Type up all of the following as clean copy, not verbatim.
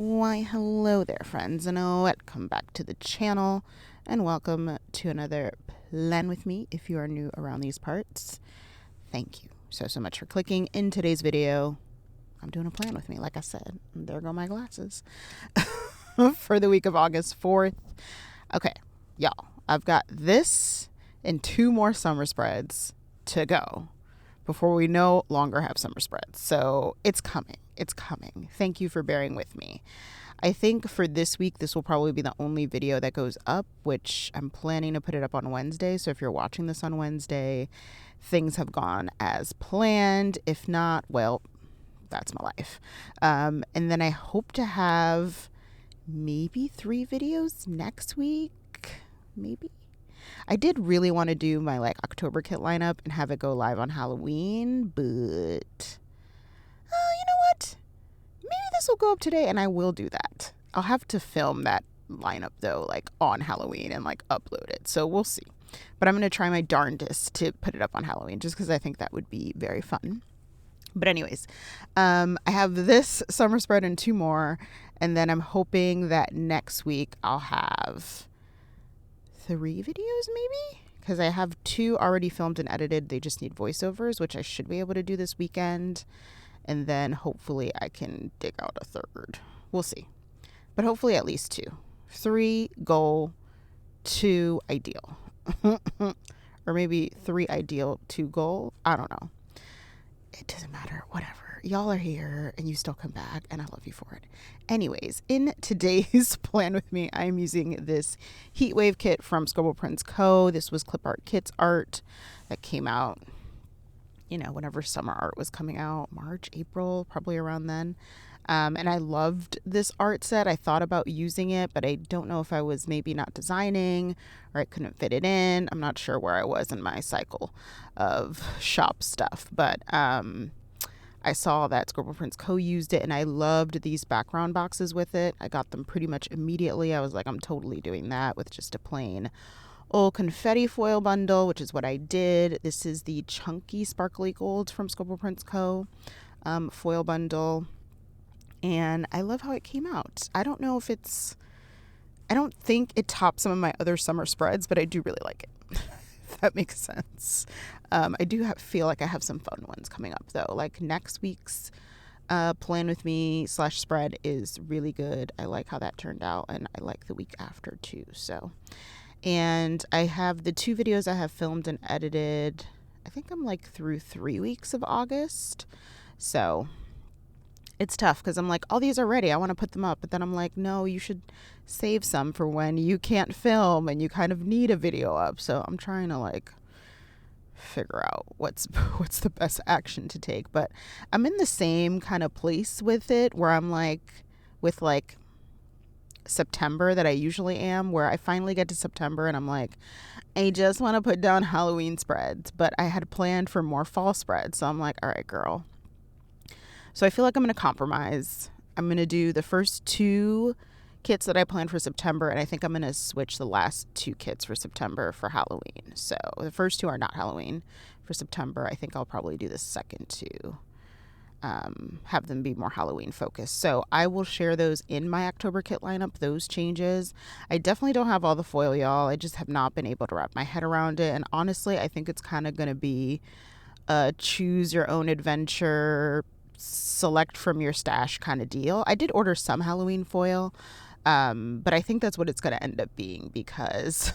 Why, hello there, friends, and welcome back to the channel, and welcome to another Plan With Me. If you are new around these parts, thank you so much for clicking. In today's video, I'm doing a plan with me, like I said. And there go my glasses. For the week of August 4th. Okay, y'all, I've got this and 2 more summer spreads to go before we no longer have summer spreads. So it's coming. It's coming. Thank you for bearing with me. I think for this week, this will probably be the only video that goes up, which I'm planning to put it up on Wednesday. So if you're watching this on Wednesday, things have gone as planned. If not, well, that's my life. And then I hope to have maybe 3 videos next week. Maybe. I did really want to do my October kit lineup and have it go live on Halloween, but you know what? Maybe this will go up today and I will do that. I'll have to film that lineup though, on Halloween and upload it. So we'll see. But I'm going to try my darndest to put it up on Halloween just because I think that would be very fun. But anyways, I have this summer spread and 2 more. And then I'm hoping that next week I'll have 3 videos maybe, because I have 2 already filmed and edited. They just need voiceovers, which I should be able to do this weekend. And then hopefully I can dig out a 3rd. We'll see. But hopefully at least 2. 3 goal, 2 ideal. Or maybe 3 ideal, 2 goal. I don't know. It doesn't matter. Whatever. Y'all are here and you still come back and I love you for it. Anyways, in today's plan with me, I'm using this Heatwave kit from Scribble Co. This was Clip Art Kits art that came out, whenever summer art was coming out, March, April, probably around then. And I loved this art set. I thought about using it, but I don't know if I was maybe not designing or I couldn't fit it in. I'm not sure where I was in my cycle of shop stuff, but I saw that Scribble Co. used it and I loved these background boxes with it. I got them pretty much immediately. I was like, I'm totally doing that with just a plain old confetti foil bundle, which is what I did. This is the chunky sparkly gold from Scribble Co. Foil bundle. And I love how it came out. I don't think it tops some of my other summer spreads, but I do really like it. If that makes sense. I do feel like I have some fun ones coming up though. Next week's Plan With Me / spread is really good. I like how that turned out and I like the week after too. So, and I have the 2 videos I have filmed and edited. I think I'm through 3 weeks of August. So it's tough because I'm all these are ready. I want to put them up. But then I'm no, you should save some for when you can't film and you kind of need a video up. So I'm trying to figure out what's the best action to take. But I'm in the same kind of place with it where I'm with September that I usually am, where I finally get to September and I'm I just want to put down Halloween spreads. But I had planned for more fall spreads. So I'm all right, girl. So I feel like I'm going to compromise. I'm going to do the first 2 kits that I planned for September, and I think I'm going to switch the last 2 kits for September for Halloween. So the first 2 are not Halloween. For September, I think I'll probably do the second 2, have them be more Halloween focused. So I will share those in my October kit lineup, those changes. I definitely don't have all the foil, y'all. I just have not been able to wrap my head around it. And honestly, I think it's kind of going to be a choose your own adventure, select from your stash kind of deal. I did order some Halloween foil, but I think that's what it's going to end up being because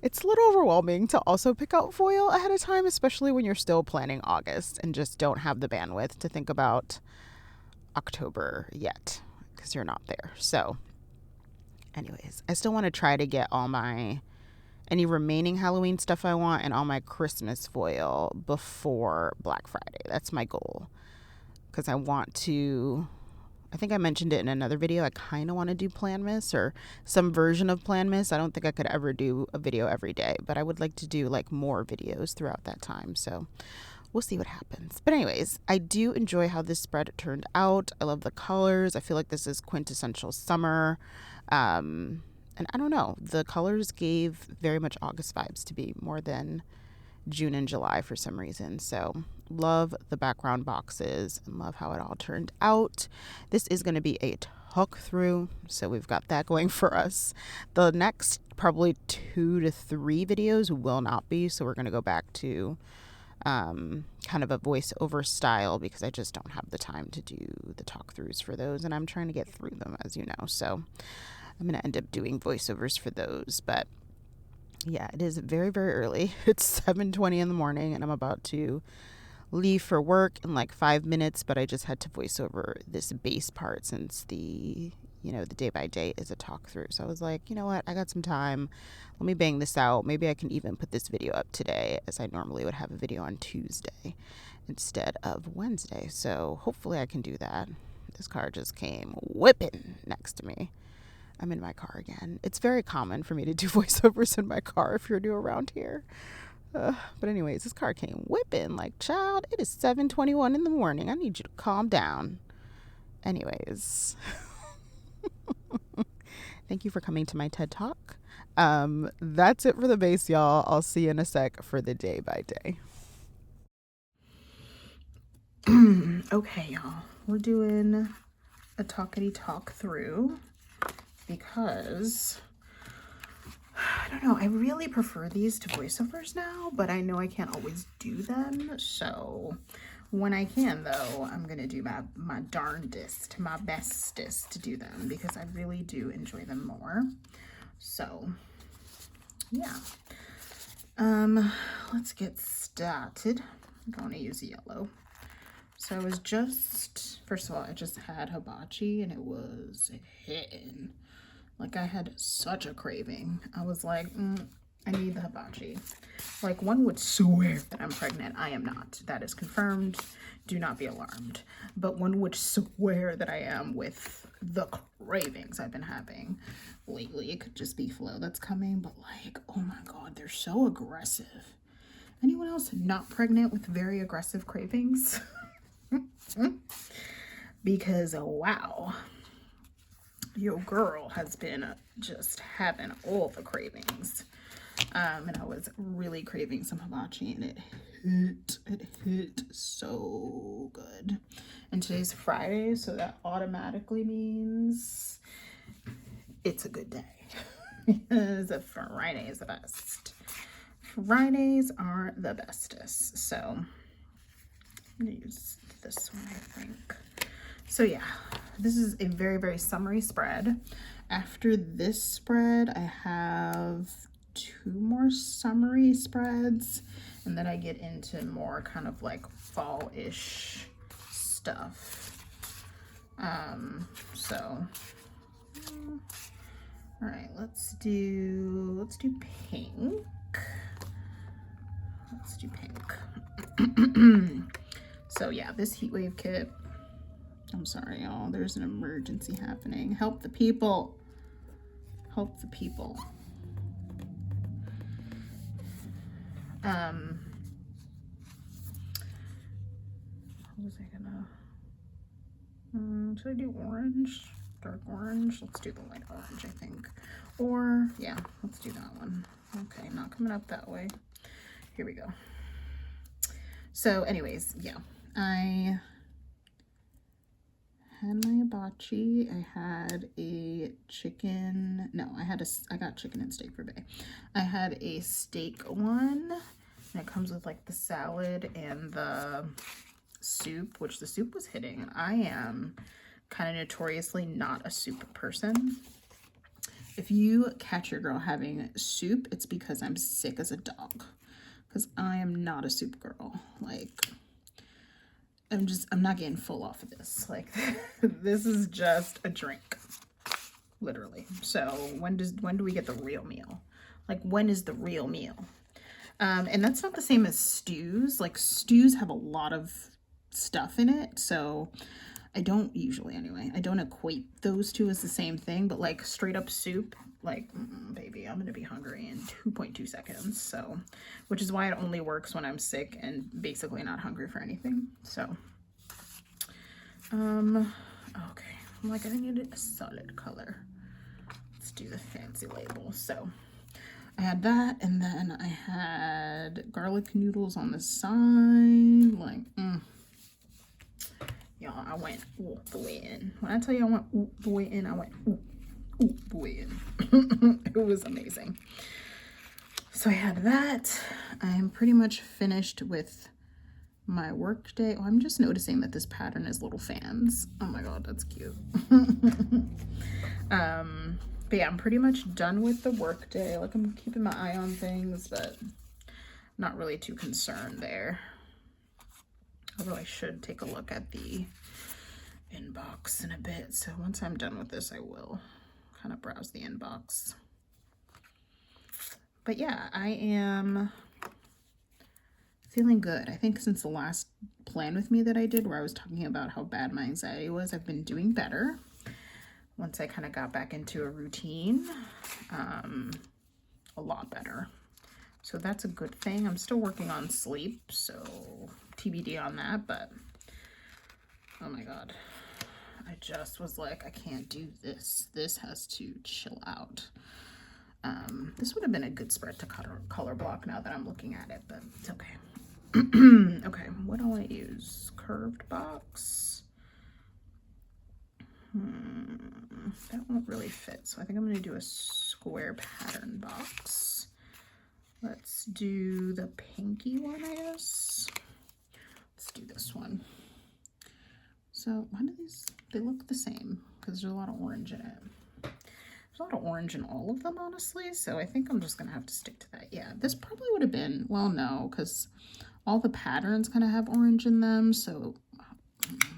it's a little overwhelming to also pick out foil ahead of time, especially when you're still planning August and just don't have the bandwidth to think about October yet because you're not there. So anyways, I still want to try to get any remaining Halloween stuff I want and all my Christmas foil before Black Friday. That's my goal. Because I think I mentioned it in another video, I kind of want to do Planmas or some version of Planmas. I don't think I could ever do a video every day, but I would like to do more videos throughout that time. So we'll see what happens. But anyways, I do enjoy how this spread turned out. I love the colors. I feel like this is quintessential summer. And I don't know, the colors gave very much August vibes to me more than June and July for some reason. So love the background boxes and love how it all turned out. This is going to be a talk through, so we've got that going for us. The next probably 2 to 3 videos will not be, so we're going to go back to kind of a voiceover style because I just don't have the time to do the talk throughs for those, and I'm trying to get through them, as you know, so I'm going to end up doing voiceovers for those. But yeah, it is very, very early. It's 7:20 in the morning, and I'm about to leave for work in like 5 minutes, but I just had to voice over this base part since the day by day is a talk through. So I was like, you know what, I got some time, let me bang this out. Maybe I can even put this video up today, as I normally would have a video on Tuesday instead of Wednesday. So hopefully I can do that. This car just came whipping next to me. I'm in my car again. It's very common for me to do voiceovers in my car if you're new around here. But anyways, this car came whipping like, child, it is 7:21 in the morning. I need you to calm down. Anyways, thank you for coming to my TED Talk. That's it for the base, y'all. I'll see you in a sec for the day by day. Okay, y'all. We're doing a talk through because I don't know, I really prefer these to voiceovers now, but I know I can't always do them. So when I can, though, I'm going to do my darndest, my bestest to do them because I really do enjoy them more. So yeah, let's get started. I'm going to use yellow. So I was first of all, I just had hibachi and it was hitting. Like, I had such a craving. I was like, I need the hibachi. Like, one would swear that I'm pregnant. I am not. That is confirmed. Do not be alarmed. But one would swear that I am with the cravings I've been having lately. It could just be flow that's coming, but like, oh my God, they're so aggressive. Anyone else not pregnant with very aggressive cravings? Because, wow. Your girl has been just having all the cravings. And I was really craving some hibachi, and it hit so good. And today's Friday, so that automatically means it's a good day. Because Friday is the best. Fridays are the bestest. So I'm gonna use this one, I think. So yeah, this is a very, very summery spread. After this spread, I have 2 more summery spreads, and then I get into more kind of like fall-ish stuff. So, all right, let's do pink. Let's do pink. So yeah, this heat wave kit. I'm sorry, y'all. There's an emergency happening. Help the people. Help the people. What was I gonna... should I do orange? Dark orange? Let's do the light orange, I think. Or, yeah, let's do that one. Okay, not coming up that way. Here we go. So, anyways, yeah. I had my hibachi. I had a chicken. No, I got chicken and steak for Bay. I had a steak one, and it comes with like the salad and the soup, which the soup was hitting. I am kind of notoriously not a soup person. If you catch your girl having soup, it's because I'm sick as a dog, because I am not a soup girl. Like, I'm not getting full off of this. Like, this is just a drink, literally. So when do we get the real meal? Like, when is the real meal? And that's not the same as stews. Like, stews have a lot of stuff in it, so I don't usually, anyway, I don't equate those two as the same thing. But like straight up soup, like, baby, I'm gonna be hungry in 2.2 seconds. So, which is why it only works when I'm sick and basically not hungry for anything. So, okay, I'm like, I need a solid color. Let's do the fancy label. So I had that, and then I had garlic noodles on the side. Like, y'all, I went all the way in. When I tell you I went all the way in, I went all the way in. It was amazing. So I had that. I'm pretty much finished with my work day. Oh, I'm just noticing that this pattern is little fans. Oh my god, that's cute. But yeah, I'm pretty much done with the work day. Like, I'm keeping my eye on things, but not really too concerned there. Although I should take a look at the inbox in a bit. So once I'm done with this, I will kind of browse the inbox. But yeah, I am feeling good. I think since the last plan with me that I did, where I was talking about how bad my anxiety was, I've been doing better. Once I kind of got back into a routine, a lot better. So that's a good thing. I'm still working on sleep, so TBD on that, but oh my god. I just was like, I can't do this. This has to chill out. This would have been a good spread to color block now that I'm looking at it, but it's okay. Okay, what do I want to use? Curved box. That won't really fit, so I think I'm going to do a square pattern box. Let's do the pinky one, I guess. Let's do this one. So why do these, they look the same because there's a lot of orange in it. There's a lot of orange in all of them, honestly, so I think I'm just going to have to stick to that. Yeah, this probably would have been, well, no, because all the patterns kind of have orange in them, so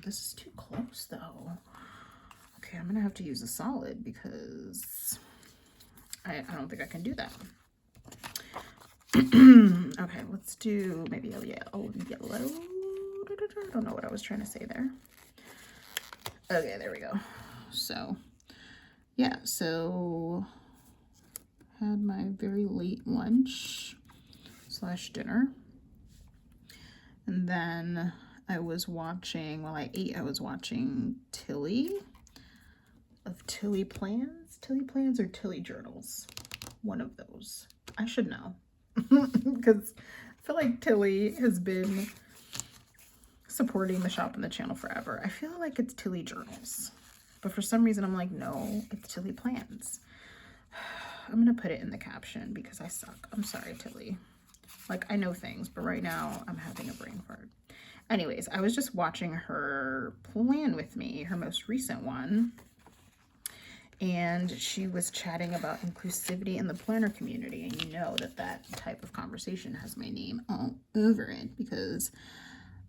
this is too close, though. Okay, I'm gonna have to use a solid because I don't think I can do that. Okay, let's do maybe a yellow. I don't know what I was trying to say there. Okay, there we go. So, yeah, so had my very late lunch / dinner. And then I was watching, while I ate, I was watching Tilly of Tilly Plans or Tilly Journals. One of those. I should know. Because I feel like Tilly has been supporting the shop and the channel forever. I feel like it's Tilly Journals. But for some reason I'm like, no, it's Tilly Plans. I'm going to put it in the caption because I suck. I'm sorry, Tilly. Like, I know things, but right now I'm having a brain fart. Anyways, I was just watching her plan with me, her most recent one. And she was chatting about inclusivity in the planner community. And you know that that type of conversation has my name all over it because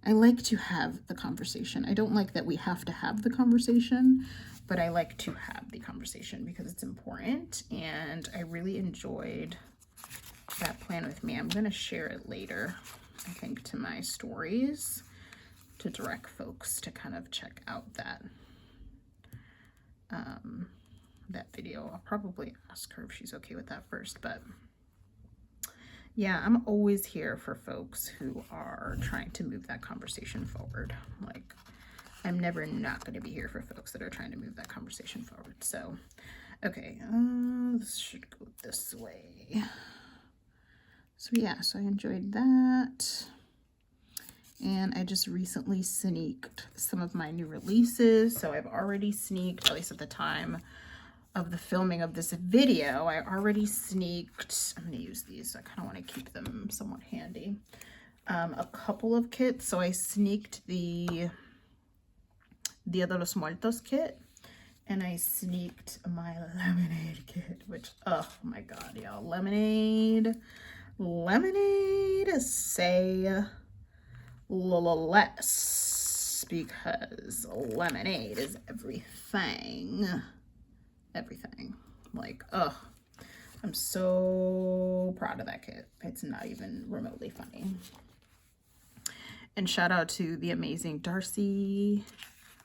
I like to have the conversation. I don't like that we have to have the conversation, but I like to have the conversation because it's important. And I really enjoyed that plan with me. I'm going to share it later, I think, to my stories to direct folks to kind of check out that that video. I'll probably ask her if she's okay with that first, but yeah, I'm always here for folks who are trying to move that conversation forward. Like, I'm never not going to be here for folks that are trying to move that conversation forward. So, okay, this should go this way. So yeah, so I enjoyed that. And I just recently sneaked some of my new releases. So I've already sneaked, at least at the time of the filming of this video, I already sneaked, I'm going to use these. I kind of want to keep them somewhat handy. A couple of kits. So I sneaked the Dia de los Muertos kit. And I sneaked my lemonade kit, which, oh my god, y'all. Lemonade, say less, because lemonade is everything. Everything. Like, ugh. I'm so proud of that kit. It's not even remotely funny. And shout out to the amazing Darcy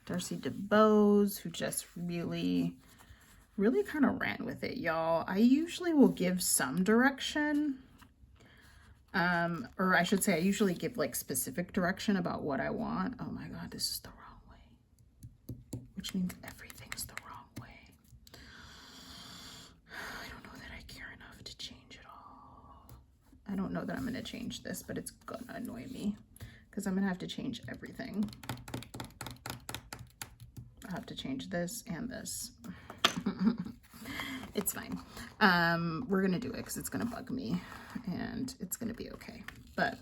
DeBose, who just really kind of ran with it, y'all. I usually will give some direction. Or I should say I usually give like specific direction about what I want. Oh my god, this is the wrong way. Which means everything's the wrong way. I don't know that I care enough to change it all. know that I'm going to change this, but it's going to annoy me because I'm going to have to change everything. I have to change this and this. It's fine. We're going to do it because it's going to bug me and it's going to be okay. But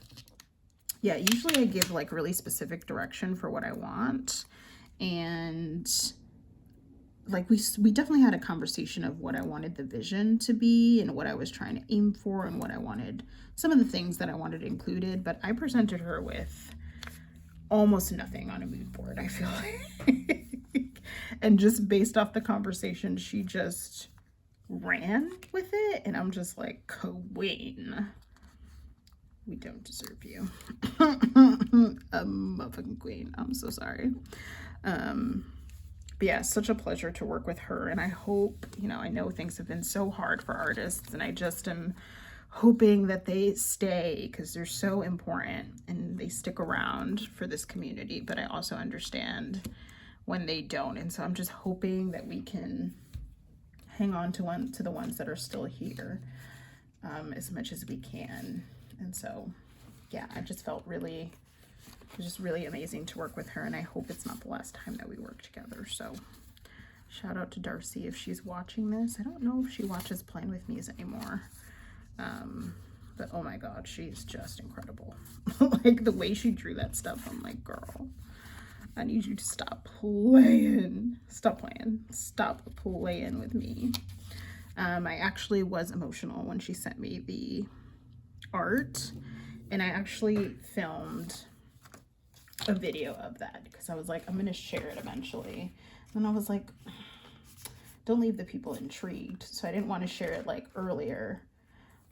yeah, usually I give like really specific direction for what I want. And like we definitely had a conversation of what I wanted the vision to be and what I was trying to aim for and what I wanted, some of the things that I wanted included, but I presented her with almost nothing on a mood board, I feel like. And just based off the conversation, she just ran with it, and I'm just like, Queen, we don't deserve you. A motherfucking queen. I'm so sorry. But yeah, such a pleasure to work with her, and I hope, you know, I know things have been so hard for artists, and I just am hoping that they stay because they're so important and they stick around for this community, but I also understand when they don't, and so I'm just hoping that we can hang on to the ones that are still here as much as we can. And so yeah, I just felt really, it was just really amazing to work with her, and I hope it's not the last time that we work together. So shout out to Darcy if she's watching this. I don't know if she watches Playing With Me's anymore, but oh my god, she's just incredible. Like the way she drew that stuff, I'm like, girl, I need you to stop playing. Stop playing. Stop playing with me. I actually was emotional when she sent me the art, and I actually filmed a video of that because I was like, I'm going to share it eventually. And I was like, don't leave the people intrigued. So I didn't want to share it like earlier,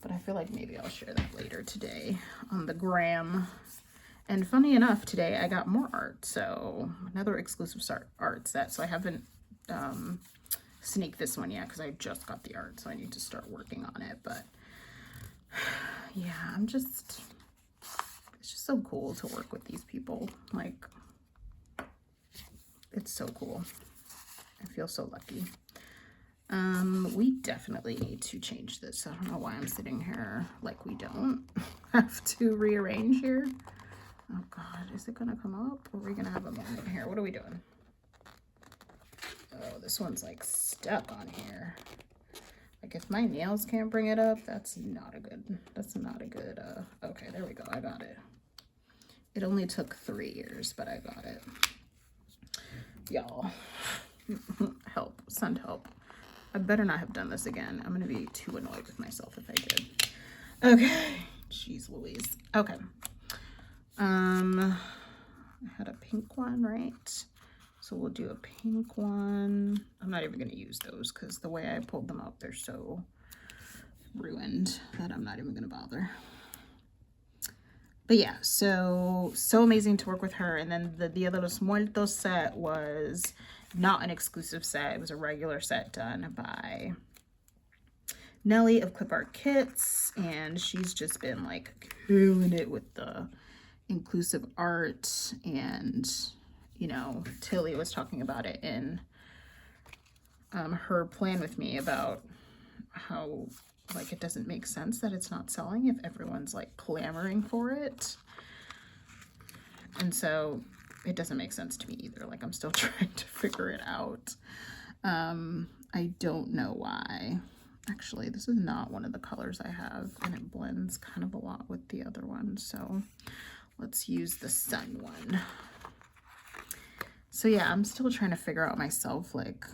but I feel like maybe I'll share that later today on the gram. And funny enough, today I got more art, so another exclusive art set. So I haven't sneaked this one yet because I just got the art, so I need to start working on it. But yeah, it's just so cool to work with these people. Like, it's so cool. I feel so lucky. We definitely need to change this. I don't know why I'm sitting here like we don't have to rearrange here. Oh god, is it gonna come up? Or are we gonna have a moment here? What are we doing? Oh, this one's like stuck on here. Like if my nails can't bring it up, that's not a good, okay, there we go, I got it. It only took 3 years, but I got it. Y'all, help, send help. I better not have done this again. I'm gonna be too annoyed with myself if I did. Okay, jeez Louise. Okay. I had a pink one, right? So we'll do a pink one. I'm not even going to use those because the way I pulled them up, they're so ruined that I'm not even going to bother. But yeah, so amazing to work with her. And then the Dia de los Muertos set was not an exclusive set. It was a regular set done by Nelly of Clip Art Kits. And she's just been like killing it with the inclusive art. And you know, Tilly was talking about it in her plan with me about how like it doesn't make sense that it's not selling if everyone's like clamoring for it. And so it doesn't make sense to me either. Like I'm still trying to figure it out. I don't know why. Actually, this is not one of the colors I have, and it blends kind of a lot with the other one. So let's use the sun one. So yeah, I'm still trying to figure out myself, like,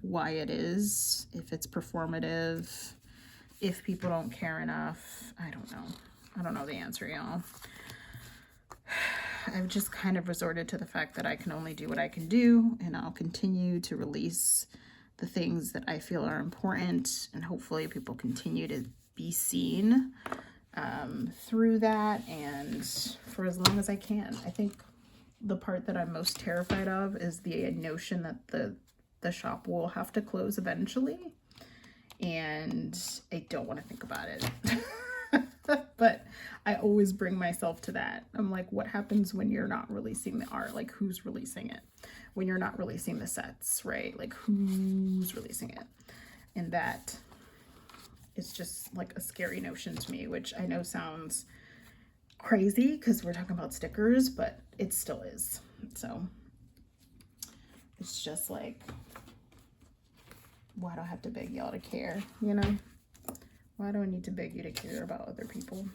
why it is, if it's performative, if people don't care enough. I don't know. I don't know the answer, y'all. I've just kind of resorted to the fact that I can only do what I can do, and I'll continue to release the things that I feel are important, and hopefully people continue to be seen through that, and for as long as I can. I think the part that I'm most terrified of is the notion that the shop will have to close eventually, and I don't want to think about it. But I always bring myself to that. I'm like, what happens when you're not releasing the art? Like, who's releasing it? When you're not releasing the sets, right? Like, who's releasing it? And that is just like a scary notion to me, which I know sounds crazy because we're talking about stickers, but it still is. So it's just like, why do I have to beg y'all to care, you know? Why do I need to beg you to care about other people?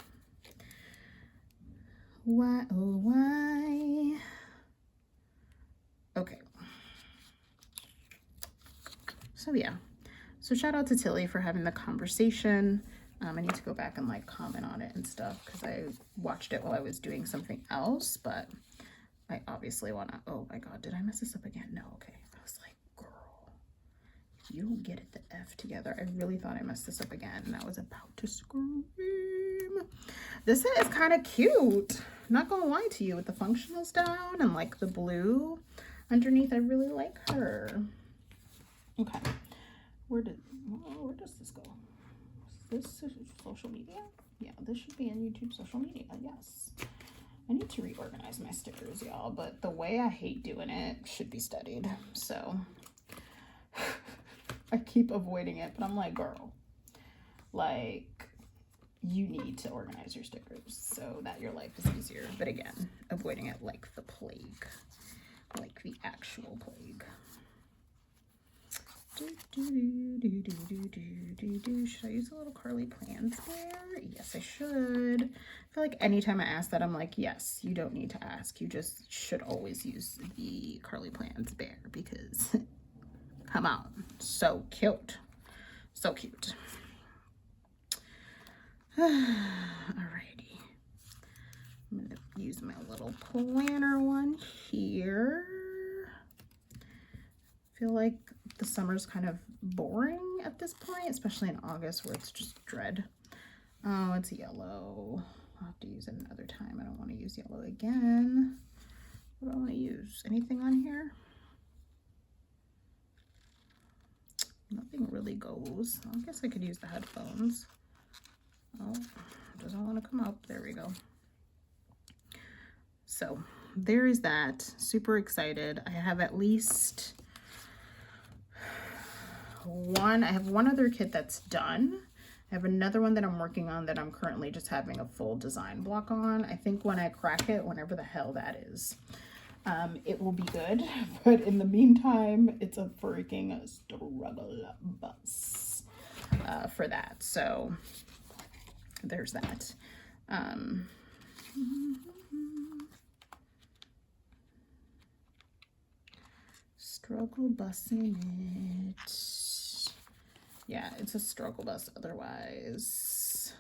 Why, oh why? Okay. So yeah. So shout out to Tilly for having the conversation. I need to go back and like comment on it and stuff because I watched it while I was doing something else, but I obviously want to, oh my God, did I mess this up again? No, okay. I was like, girl, you don't get it the F together. I really thought I messed this up again and I was about to scream. This is kind of cute. Not gonna lie to you, with the functionals down and like the blue underneath. I really like her. Okay. Where does this go? Is this social media? Yeah, this should be in YouTube social media. Yes. I need to reorganize my stickers, y'all, but the way I hate doing it should be studied. So I keep avoiding it, but I'm like, girl, like, you need to organize your stickers so that your life is easier. But again, avoiding it like the plague, like the actual plague. Should I use a little Carly Plans there? Yes, I should. I feel like anytime I ask that, I'm like, yes, you don't need to ask. You just should always use the Carly Plans bear because, come on, so cute. So cute. Alrighty. I'm going to use my little planner one here. I feel like the summer's kind of boring at this point, especially in August where it's just dread. Oh, it's yellow. I'll have to use it another time. I don't want to use yellow again. What do I want to use? Anything on here? Nothing really goes. I guess I could use the headphones. Oh, it doesn't want to come up. There we go. So there is that. Super excited. I have at least one. I have one other kit that's done. I have another one that I'm working on that I'm currently just having a full design block on. I think when I crack it, whenever the hell that is, it will be good. But in the meantime, it's a freaking struggle bus for that. So there's that. Struggle busing it. Yeah, it's a struggle bus otherwise.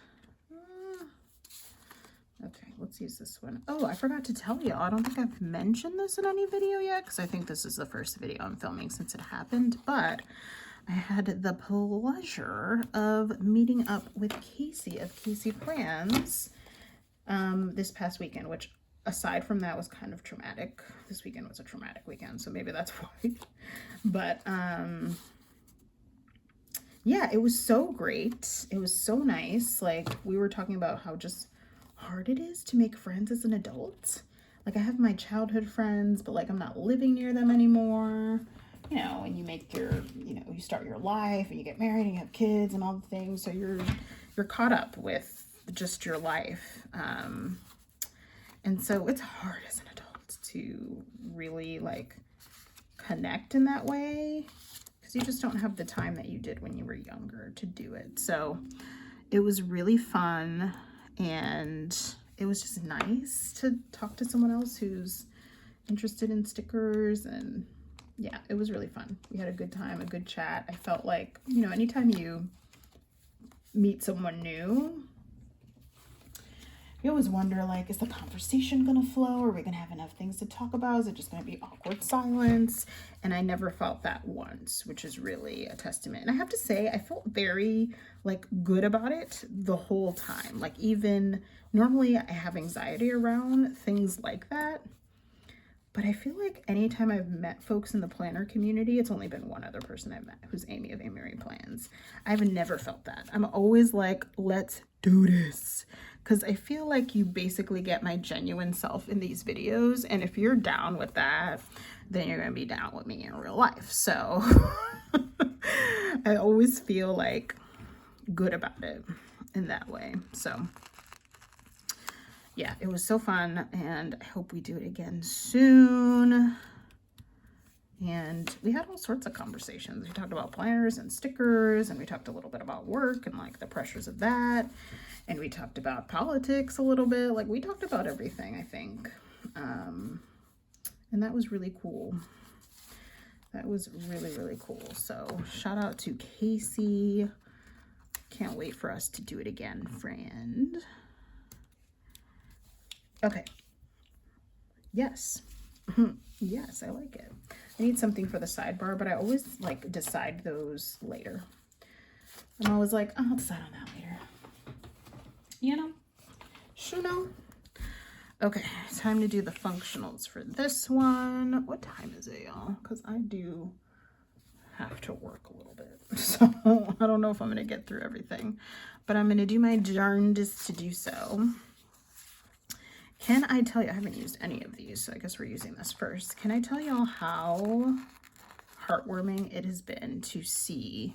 Okay, let's use this one. Oh, I forgot to tell you, I don't think I've mentioned this in any video yet because I think this is the first video I'm filming since it happened, but I had the pleasure of meeting up with Casey of Casey Plans this past weekend, which aside from that was kind of traumatic. This weekend was a traumatic weekend, so maybe that's why. But yeah, it was so great. It was so nice. Like, we were talking about how just hard it is to make friends as an adult. Like, I have my childhood friends, but like I'm not living near them anymore. You know, and you make your, you know, you start your life and you get married and you have kids and all the things. So you're caught up with just your life. And so it's hard as an adult to really like connect in that way because you just don't have the time that you did when you were younger to do it. So it was really fun and it was just nice to talk to someone else who's interested in stickers, and yeah, it was really fun. We had a good time, a good chat. I felt like, you know, anytime you meet someone new, you always wonder, like, is the conversation gonna flow? Are we gonna have enough things to talk about? Is it just gonna be awkward silence? And I never felt that once, which is really a testament. And I have to say, I felt very, like, good about it the whole time. Like, even normally I have anxiety around things like that. But I feel like anytime I've met folks in the planner community, it's only been one other person I've met, who's Amy of Amy Plans. I've never felt that. I'm always like, let's do this. Because I feel like you basically get my genuine self in these videos. And if you're down with that, then you're going to be down with me in real life. So I always feel like good about it in that way. So yeah, it was so fun, and I hope we do it again soon. And we had all sorts of conversations. We talked about planners and stickers, and we talked a little bit about work and like the pressures of that. And we talked about politics a little bit. Like, we talked about everything, I think. And that was really cool. That was really, really cool. So shout out to Casey. Can't wait for us to do it again, friend. Okay. Yes. Yes, I like it. I need something for the sidebar, but I always like decide those later. I'm always like, I'll decide on that later. You know? Sure know. Okay, time to do the functionals for this one. What time is it, y'all? Because I do have to work a little bit. So I don't know if I'm going to get through everything, but I'm going to do my darndest to do so. Can I tell you, I haven't used any of these, so I guess we're using this first. Can I tell y'all how heartwarming it has been to see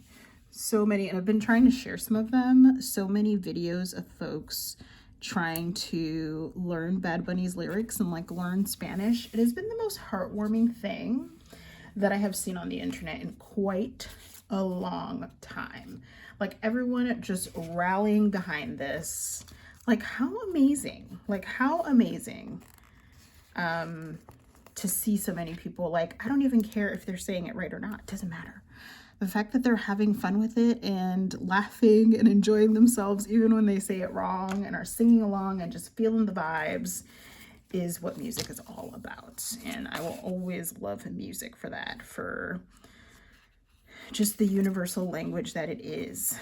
so many, and I've been trying to share some of them, so many videos of folks trying to learn Bad Bunny's lyrics and like learn Spanish. It has been the most heartwarming thing that I have seen on the internet in quite a long time. Like, everyone just rallying behind this. Like, how amazing, like how amazing to see so many people. Like, I don't even care if they're saying it right or not. It doesn't matter. The fact that they're having fun with it and laughing and enjoying themselves even when they say it wrong, and are singing along and just feeling the vibes, is what music is all about. And I will always love music for that, for just the universal language that it is.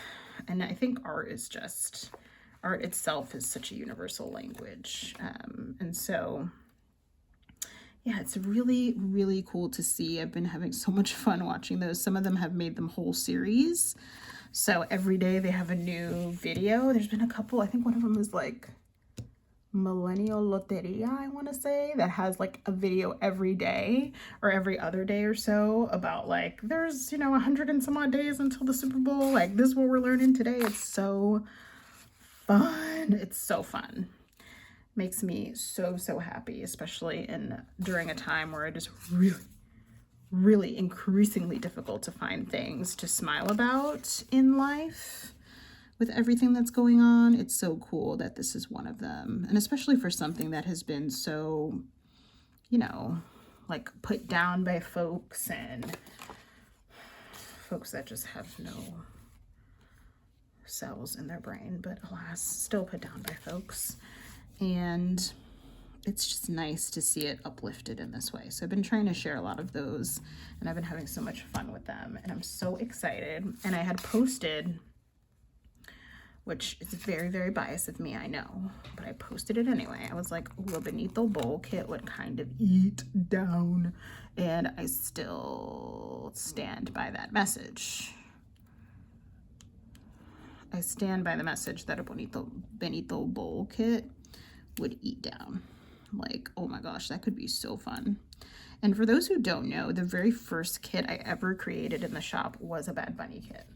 And I think art itself is such a universal language. And so, yeah, it's really, really cool to see. I've been having so much fun watching those. Some of them have made them whole series. So every day they have a new video. There's been a couple, I think one of them is like Millennial Loteria, I want to say, that has like a video every day or every other day or so about like, there's, 100 and some odd days until the Super Bowl. Like, this is what we're learning today. It's so fun. It's so fun. Makes me so, so happy, especially during a time where it is really, really increasingly difficult to find things to smile about in life with everything that's going on. It's so cool that this is one of them. And especially for something that has been so, like put down by folks, and folks that just have no cells in their brain, but alas, still put down by folks. And it's just nice to see it uplifted in this way. So I've been trying to share a lot of those, and I've been having so much fun with them, and I'm so excited. And I had posted, which is very, very biased of me, I know, but I posted it anyway. I was like, ooh, a Benito bowl kit would kind of eat down, and I still stand by that message. I stand by the message that a Benito bowl kit would eat down. Like, oh my gosh, that could be so fun. And for those who don't know, the very first kit I ever created in the shop was a Bad Bunny kit.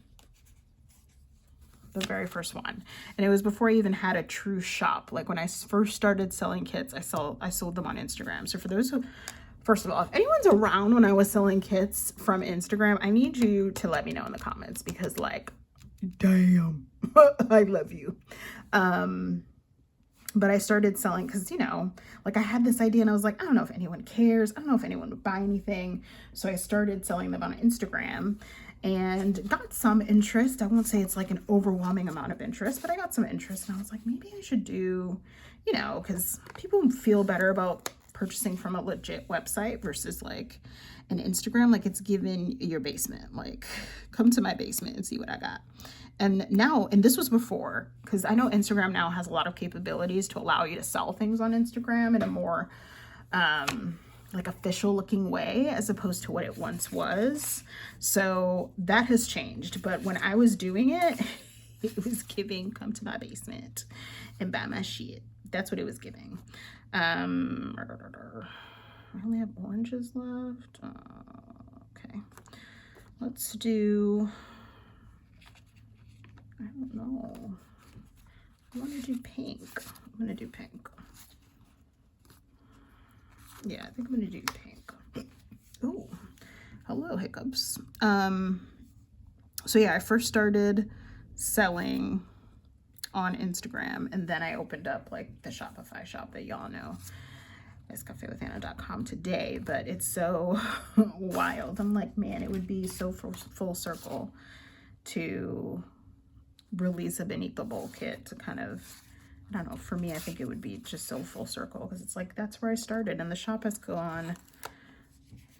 The very first one. And it was before I even had a true shop. Like, when I first started selling kits, I sold them on Instagram. So for those who, first of all, if anyone's around when I was selling kits from Instagram, I need you to let me know in the comments, because like, damn, I love you. But I started selling because, like, I had this idea and I was like, I don't know if anyone cares. I don't know if anyone would buy anything. So I started selling them on Instagram and got some interest. I won't say it's like an overwhelming amount of interest, but I got some interest, and I was like, maybe I should do, because people feel better about purchasing from a legit website versus like an Instagram. Like, it's given your basement, like, come to my basement and see what I got. And now, and this was before, because I know Instagram now has a lot of capabilities to allow you to sell things on Instagram in a more like official looking way, as opposed to what it once was. So that has changed. But when I was doing it, it was giving, come to my basement and buy my shit. That's what it was giving. I only have oranges left. Okay. Let's do, I don't do pink. I'm gonna do pink. Yeah, I think I'm gonna do pink. Oh, hello hiccups. So yeah, I first started selling on Instagram, and then I opened up like the Shopify shop that y'all know as cafewithana.com today, but it's so wild. I'm like, man, it would be so full circle to release a Benito Bowl kit to kind of, I don't know, for me, I think it would be just so full circle, because it's like, that's where I started, and the shop has gone,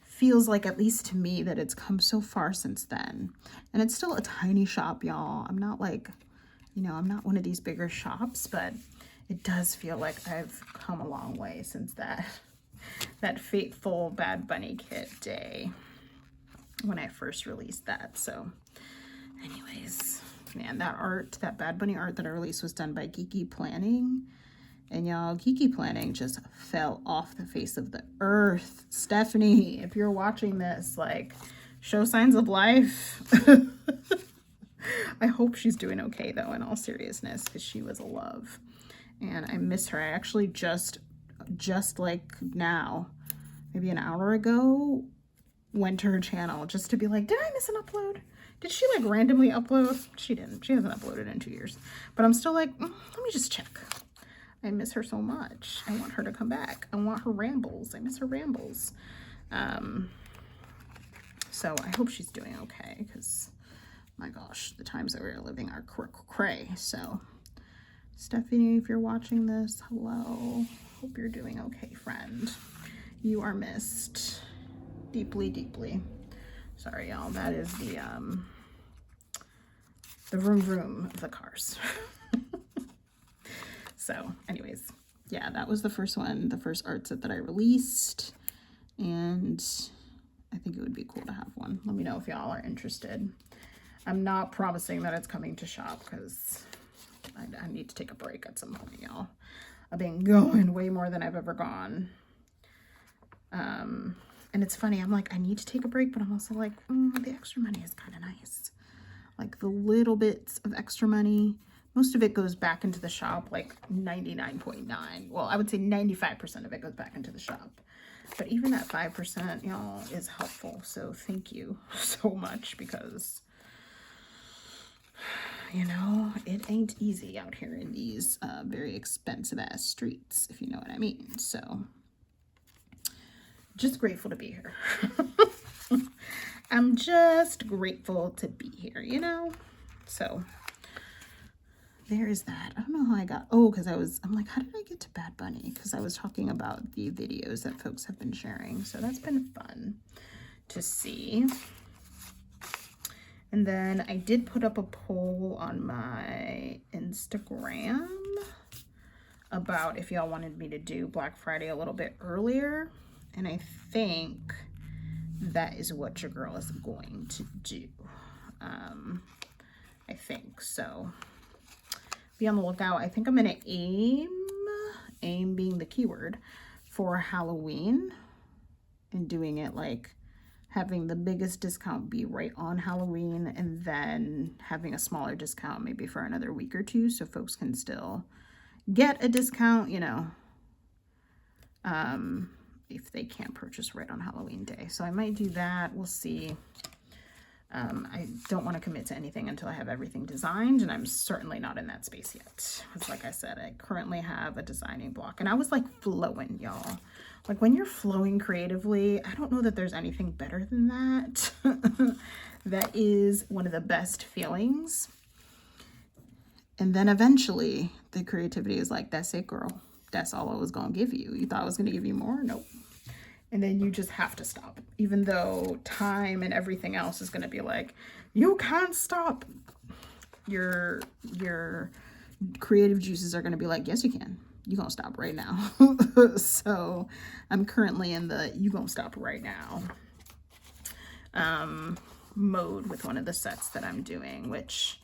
feels like, at least to me, that it's come so far since then. And it's still a tiny shop, y'all. I'm not like, you know, I'm not one of these bigger shops, but it does feel like I've come a long way since that fateful Bad Bunny kit day when I first released that. So anyways, man, that Bad Bunny art that I released was done by Geeky Planning. And y'all, Geeky Planning just fell off the face of the earth. Stephanie, if you're watching this, like, show signs of life. I hope she's doing okay, though, in all seriousness, because she was a love. And I miss her. I actually just like now, maybe an hour ago, went to her channel just to be like, did I miss an upload? Did she like randomly upload? She didn't. She hasn't uploaded in 2 years. But I'm still like, let me just check. I miss her so much. I want her to come back. I want her rambles. I miss her rambles. So I hope she's doing okay, because my gosh, the times that we're living are cray. So Stephanie, if you're watching this, hello. Hope you're doing okay, friend. You are missed deeply, deeply. Sorry, y'all. That is the vroom vroom of the cars. So anyways, yeah, that was the first one, the first art set that I released, and I think it would be cool to have one. Let me know if y'all are interested. I'm not promising that it's coming to shop, because I need to take a break at some point, y'all. I've been going way more than I've ever gone. And it's funny, I'm like, I need to take a break, but I'm also like, the extra money is kind of nice. Like the little bits of extra money, most of it goes back into the shop, like 99.9. Well, I would say 95% of it goes back into the shop. But even that 5%, y'all, is helpful. So thank you so much, because, you know, it ain't easy out here in these very expensive ass streets, if you know what I mean. So just grateful to be here. I'm just grateful to be here, you know? So there is that. I don't know how I got, because I'm like, how did I get to Bad Bunny? Because I was talking about the videos that folks have been sharing. So that's been fun to see. And then I did put up a poll on my Instagram about if y'all wanted me to do Black Friday a little bit earlier. And I think that is what your girl is going to do. I think so. Be on the lookout. I think I'm gonna aim being the keyword, for Halloween, and doing it like having the biggest discount be right on Halloween, and then having a smaller discount maybe for another week or two, so folks can still get a discount, you know, if they can't purchase right on Halloween day. So I might do that. We'll see. I don't want to commit to anything until I have everything designed, and I'm certainly not in that space yet. Because like I said, I currently have a designing block, and I was like flowing, y'all. Like when you're flowing creatively, I don't know that there's anything better than that. That is one of the best feelings. And then eventually the creativity is like, that's it, girl. That's all I was going to give you. You thought I was going to give you more? Nope. And then you just have to stop, even though time and everything else is going to be like, you can't stop. Your creative juices are going to be like, yes, you can. You're going to stop right now. So I'm currently in the you going to stop right now mode with one of the sets that I'm doing, which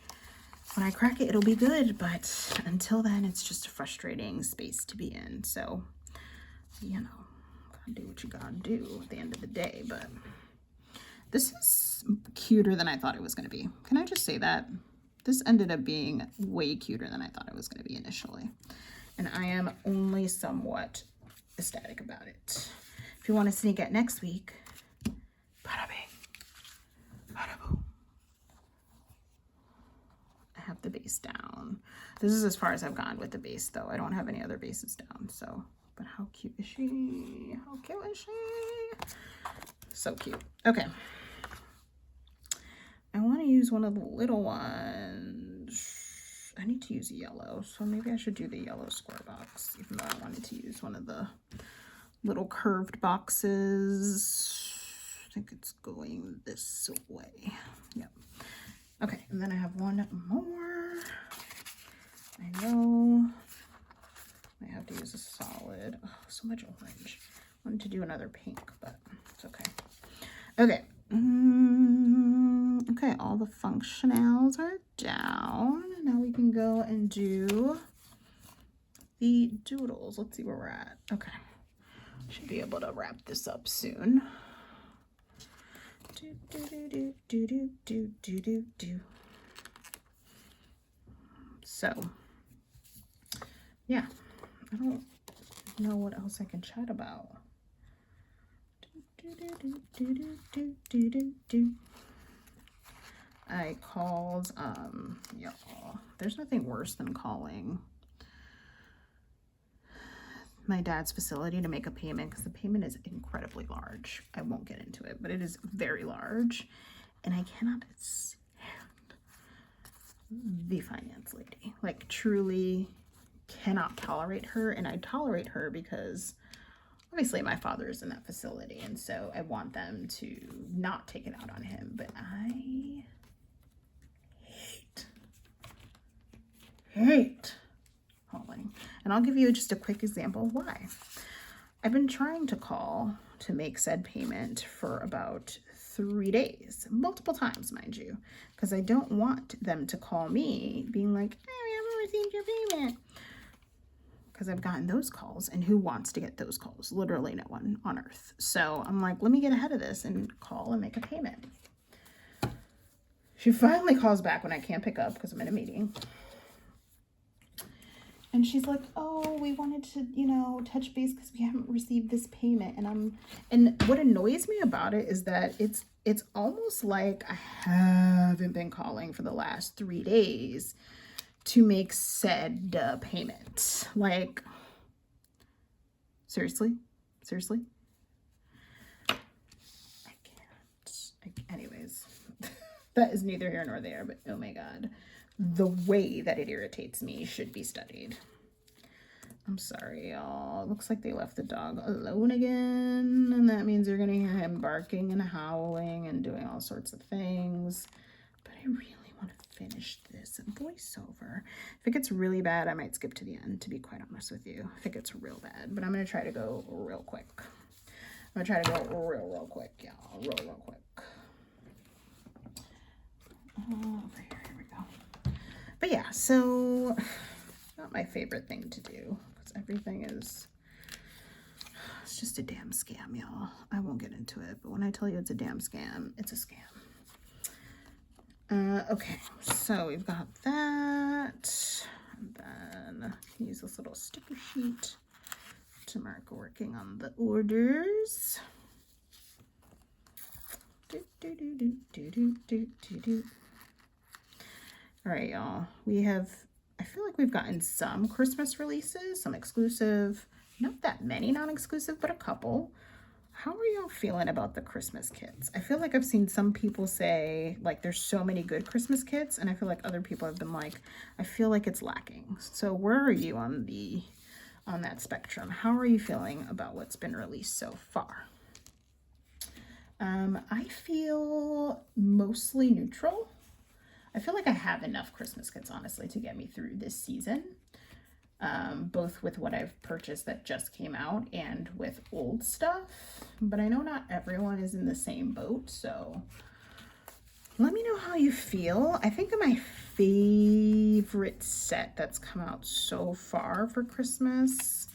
when I crack it, it'll be good. But until then, it's just a frustrating space to be in. So, you know. Do what you gotta do at the end of the day. But this is cuter than I thought it was gonna be. Can I just say that? This ended up being way cuter than I thought it was going to be initially. And I am only somewhat ecstatic about it. If you want to sneak it next week, bada bing, bada boom. I have the base down. This is as far as I've gone with the base, though. I don't have any other bases down, so. But how cute is she? How cute is she? So cute. Okay. I want to use one of the little ones. I need to use yellow, so maybe I should do the yellow square box, even though I wanted to use one of the little curved boxes. I think it's going this way. Yep. Okay, and then I have one more. I know I have to use a solid. Oh, so much orange. I wanted to do another pink, but it's okay. Okay. Okay, all the functionals are down. Now we can go and do the doodles. Let's see where we're at. Okay. Should be able to wrap this up soon. So, yeah, I don't know what else I can chat about. I called, y'all, there's nothing worse than calling my dad's facility to make a payment, because the payment is incredibly large. I won't get into it, but it is very large, and I cannot stand the finance lady. Like, truly cannot tolerate her, and I tolerate her because obviously my father is in that facility, and so I want them to not take it out on him, but I hate calling. And I'll give you just a quick example of why. I've been trying to call to make said payment for about 3 days, multiple times, mind you, because I don't want them to call me being like, hey, we haven't received your payment. Because I've gotten those calls, and who wants to get those calls? Literally no one on earth. So I'm like, let me get ahead of this and call and make a payment. She finally calls back when I can't pick up because I'm in a meeting. And she's like, oh, we wanted to, you know, touch base because we haven't received this payment. And what annoys me about it is that it's almost like I haven't been calling for the last 3 days to make said payment. Like, seriously? I can't. Anyways, that is neither here nor there, but oh my God. The way that it irritates me should be studied. I'm sorry, y'all. It looks like they left the dog alone again, and that means you're gonna hear him barking and howling and doing all sorts of things. But I really want to finish this voiceover. If it gets really bad, I might skip to the end, to be quite honest with you. If it gets real bad, but I'm gonna try to go real quick. I'm gonna try to go real quick, y'all. Real quick. Over here we go. But yeah, so not my favorite thing to do, because everything is, it's just a damn scam, y'all. I won't get into it, but when I tell you it's a damn scam, it's a scam. Okay, so we've got that, and then I can use this little sticker sheet to mark working on the orders. All right, y'all, I feel like we've gotten some Christmas releases, some exclusive, not that many non-exclusive, but a couple. How are y'all feeling about the Christmas kits? I feel like I've seen some people say, like, there's so many good Christmas kits, and I feel like other people have been like, I feel like it's lacking. So where are you on that spectrum? How are you feeling about what's been released so far? I feel mostly neutral. I feel like I have enough Christmas kits, honestly, to get me through this season. Both with what I've purchased that just came out and with old stuff. But I know not everyone is in the same boat, so let me know how you feel. I think my favorite set that's come out so far for Christmas.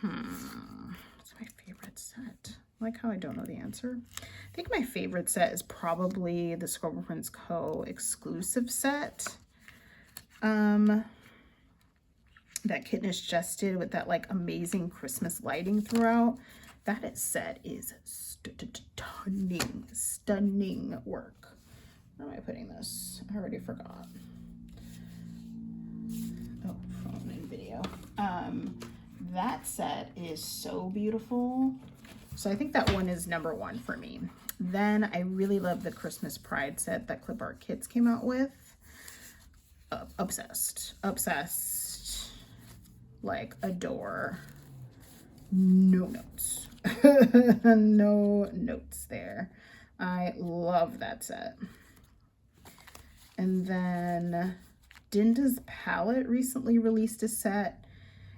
What's my favorite set? I like how I don't know the answer. I think my favorite set is probably the Scribble Co. exclusive set. that Kitnish just did with that like amazing Christmas lighting throughout. That set is stunning work. Where am I putting this? I already forgot. Oh, phone and video. That set is so beautiful. So I think that one is #1 for me. Then I really love the Christmas Pride set that Clip Art Kids came out with. Obsessed. Like, adore. No notes. No notes there. I love that set. And then Dinda's Palette recently released a set.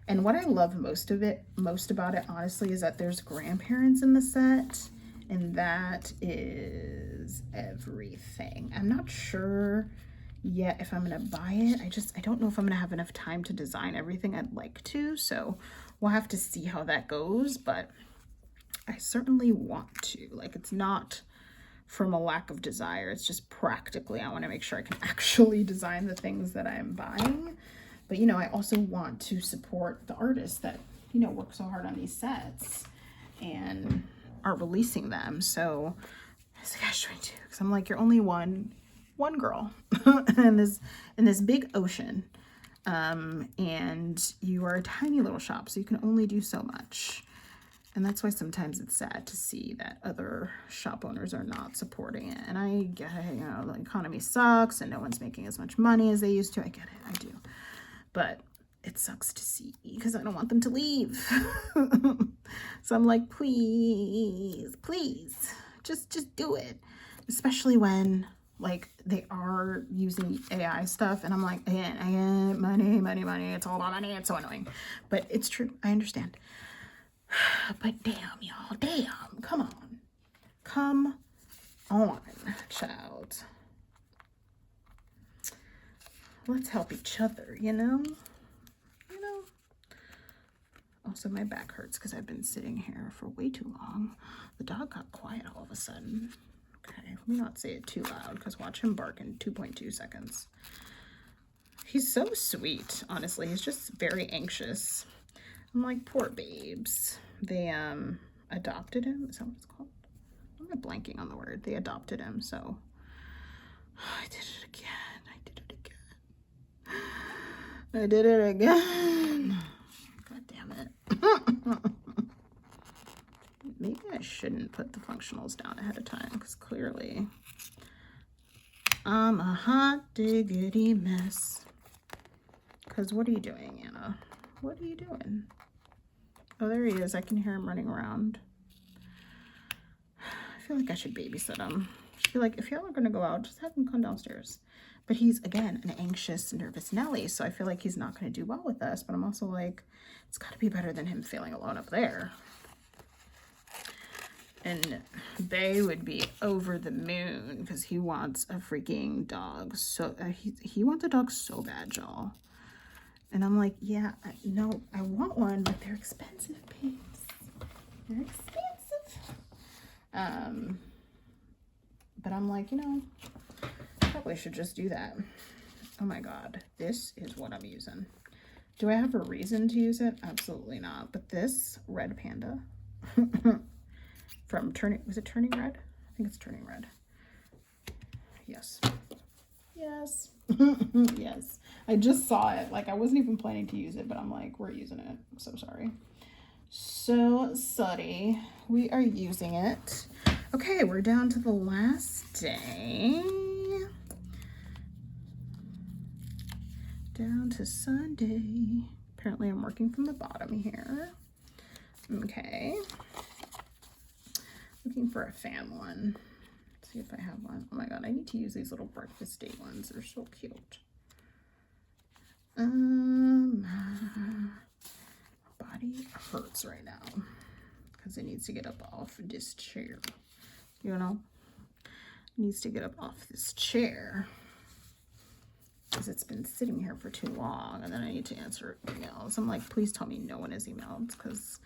And what I love most about it, honestly, is that there's grandparents in the set. And that is everything. I'm not sure yet if I'm gonna buy it. I don't know if I'm gonna have enough time to design everything I'd like to, so we'll have to see how that goes, but I certainly want to. Like, it's not from a lack of desire, it's just practically I want to make sure I can actually design the things that I'm buying. But, you know, I also want to support the artists that, you know, work so hard on these sets and are releasing them. So it's a catch-22, because I'm like, you're only one girl in this big ocean, and you are a tiny little shop, so you can only do so much. And that's why sometimes it's sad to see that other shop owners are not supporting it. And I get it, you know, the economy sucks and no one's making as much money as they used to. I get it, I do. But it sucks to see because I don't want them to leave. So I'm like, please, just do it. Especially when, like, they are using AI stuff, and I'm like, again, money, it's all about money, it's so annoying. But it's true, I understand. But damn, y'all, come on, child. Let's help each other, you know? Also, my back hurts because I've been sitting here for way too long. The dog got quiet all of a sudden. Okay, let me not say it too loud, because watch him bark in 2.2 seconds. He's so sweet, honestly. He's just very anxious. I'm like, poor babes. They adopted him. Is that what it's called? I'm not blanking on the word. They adopted him, so I did it again. God damn it. Maybe I shouldn't put the functionals down ahead of time, because clearly I'm a hot diggity mess. Because what are you doing, Anna? What are you doing? Oh, there he is. I can hear him running around. I feel like I should babysit him. I should be like, if y'all are going to go out, just have him come downstairs. But he's, again, an anxious, nervous Nelly, so I feel like he's not going to do well with us. But I'm also like, it's got to be better than him feeling alone up there. And Bay would be over the moon because he wants a freaking dog. So he wants a dog so bad, y'all. And I'm like, yeah, no, I want one, but they're expensive, babes. They're expensive. But I'm like, you know, probably should just do that. Oh my God, this is what I'm using. Do I have a reason to use it? Absolutely not. But this red panda from was it Turning Red? I think it's Turning Red. Yes. Yes. Yes. I just saw it. Like, I wasn't even planning to use it, but I'm like, we're using it. I'm so sorry. So sorry. We are using it. Okay, we're down to the last day. Down to Sunday. Apparently I'm working from the bottom here. Okay. Looking for a fan one. Let's see if I have one. Oh my God, I need to use these little breakfast date ones. They're so cute. My body hurts right now because it needs to get up off this chair. You know? It needs to get up off this chair because it's been sitting here for too long, and then I need to answer emails. I'm like, please tell me no one has emailed, because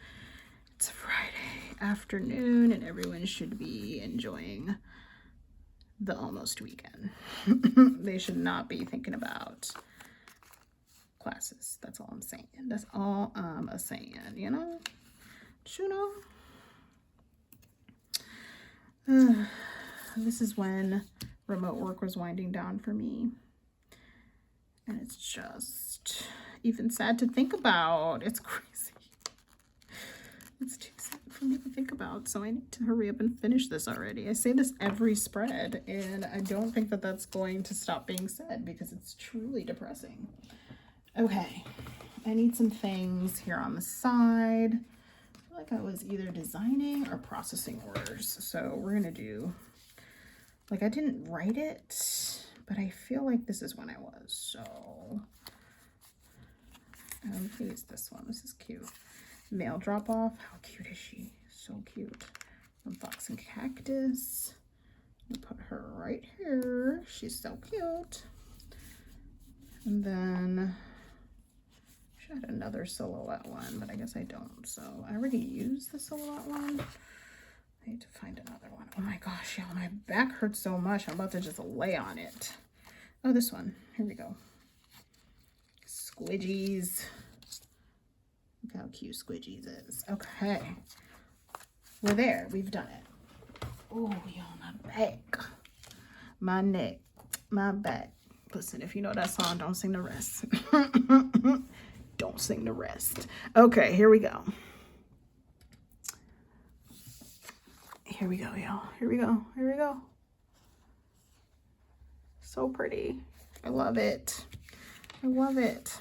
it's Friday afternoon and everyone should be enjoying the almost weekend. They should not be thinking about classes. That's all I'm saying. That's all I'm saying, you know? This is when remote work was winding down for me. And it's just even sad to think about. It's crazy. It's too sad for me to think about. So I need to hurry up and finish this already. I say this every spread, and I don't think that that's going to stop being said because it's truly depressing. Okay, I need some things here on the side. I feel like I was either designing or processing orders. So we're gonna do, like, I didn't write it, but I feel like this is when I was. So I'm gonna use this one. This is cute. Mail drop off. How cute is she? So cute. Unboxing cactus. I'm gonna put her right here. She's so cute. And then I should have another silhouette one, but I guess I don't. So I already used the silhouette one. I need to find another one. Oh my gosh, y'all, my back hurts so much. I'm about to just lay on it. Oh, this one. Here we go. Squidgies. Look how cute Squidgies is. Okay. We're there. We've done it. Oh, y'all, my back. My neck. My back. Listen, if you know that song, don't sing the rest. Don't sing the rest. Okay, here we go. Here we go, y'all. Here we go. Here we go. So pretty. I love it. I love it.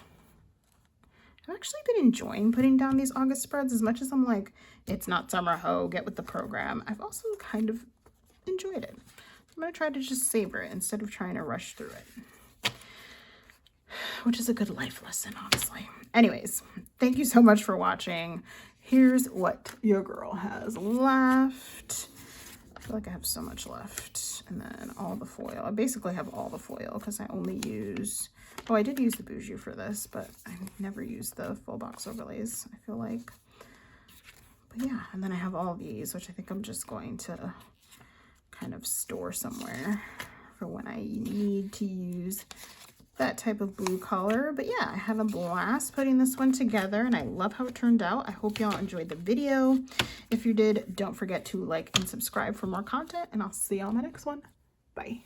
I've actually been enjoying putting down these August spreads as much as I'm like, it's not summer, ho, get with the program. I've also kind of enjoyed it. I'm going to try to just savor it instead of trying to rush through it, which is a good life lesson, honestly. Anyways, thank you so much for watching. Here's what your girl has left. I feel like I have so much left. And then all the foil. I basically have all the foil because I only use, oh, I did use the Bougie for this, but I never used the full box overlays, I feel like. But yeah, and then I have all these, which I think I'm just going to kind of store somewhere for when I need to use that type of blue color. But yeah, I had a blast putting this one together and I love how it turned out. I hope y'all enjoyed the video. If you did, don't forget to like and subscribe for more content, and I'll see y'all on the next one. Bye.